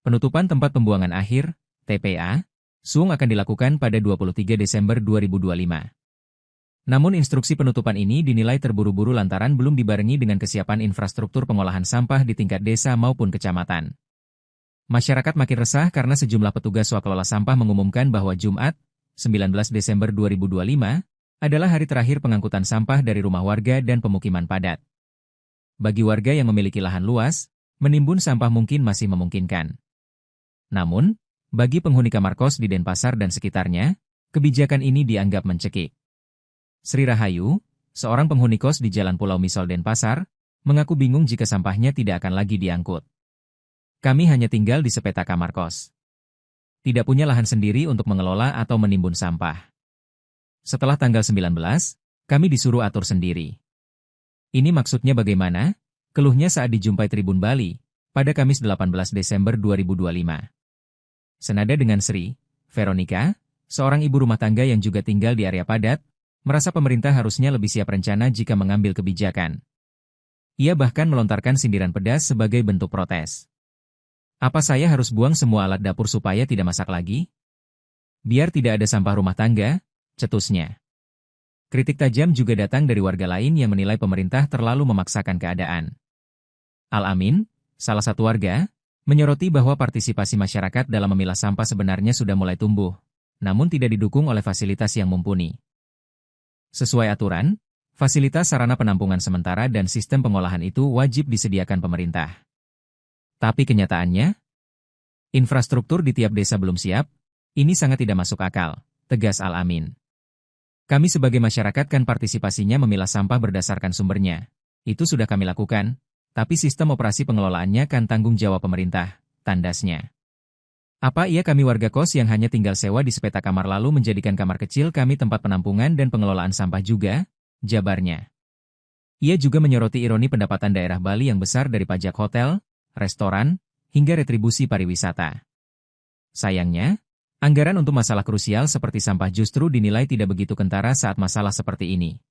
Penutupan tempat pembuangan akhir, TPA, Suung akan dilakukan pada 23 Desember 2025. Namun instruksi penutupan ini dinilai terburu-buru lantaran belum dibarengi dengan kesiapan infrastruktur pengolahan sampah di tingkat desa maupun kecamatan. Masyarakat makin resah karena sejumlah petugas swakelola sampah mengumumkan bahwa Jumat, 19 Desember 2025, adalah hari terakhir pengangkutan sampah dari rumah warga dan pemukiman padat. Bagi warga yang memiliki lahan luas, menimbun sampah mungkin masih memungkinkan. Namun, bagi penghuni kamar kos di Denpasar dan sekitarnya, kebijakan ini dianggap mencekik. Sri Rahayu, seorang penghuni kos di Jalan Pulau Misol Denpasar, mengaku bingung jika sampahnya tidak akan lagi diangkut. Kami hanya tinggal di sepeta kamar kos. Tidak punya lahan sendiri untuk mengelola atau menimbun sampah. Setelah tanggal 19, kami disuruh atur sendiri. Ini maksudnya bagaimana? Keluhnya saat dijumpai Tribun Bali, pada Kamis 18 Desember 2025. Senada dengan Sri, Veronica, seorang ibu rumah tangga yang juga tinggal di area padat, merasa pemerintah harusnya lebih siap rencana jika mengambil kebijakan. Ia bahkan melontarkan sindiran pedas sebagai bentuk protes. Apa saya harus buang semua alat dapur supaya tidak masak lagi? Biar tidak ada sampah rumah tangga, cetusnya. Kritik tajam juga datang dari warga lain yang menilai pemerintah terlalu memaksakan keadaan. Al-Amin, salah satu warga, menyoroti bahwa partisipasi masyarakat dalam memilah sampah sebenarnya sudah mulai tumbuh, namun tidak didukung oleh fasilitas yang mumpuni. Sesuai aturan, fasilitas sarana penampungan sementara dan sistem pengolahan itu wajib disediakan pemerintah. Tapi kenyataannya, infrastruktur di tiap desa belum siap, ini sangat tidak masuk akal, tegas Al-Amin. Kami sebagai masyarakat kan partisipasinya memilah sampah berdasarkan sumbernya. Itu sudah kami lakukan, tapi sistem operasi pengelolaannya kan tanggung jawab pemerintah, tandasnya. Apa iya kami warga kos yang hanya tinggal sewa di sepeta kamar lalu menjadikan kamar kecil kami tempat penampungan dan pengelolaan sampah juga? Jabarnya. Ia juga menyoroti ironi pendapatan daerah Bali yang besar dari pajak hotel, restoran, hingga retribusi pariwisata. Sayangnya, anggaran untuk masalah krusial seperti sampah justru dinilai tidak begitu kentara saat masalah seperti ini.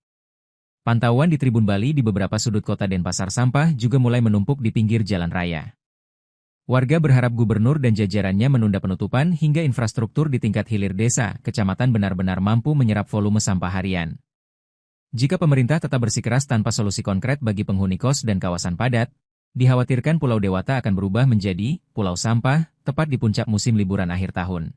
Pantauan di Tribun Bali di beberapa sudut kota Denpasar sampah juga mulai menumpuk di pinggir jalan raya. Warga berharap gubernur dan jajarannya menunda penutupan hingga infrastruktur di tingkat hilir desa, kecamatan benar-benar mampu menyerap volume sampah harian. Jika pemerintah tetap bersikeras tanpa solusi konkret bagi penghuni kos dan kawasan padat, dikhawatirkan Pulau Dewata akan berubah menjadi pulau sampah, tepat di puncak musim liburan akhir tahun.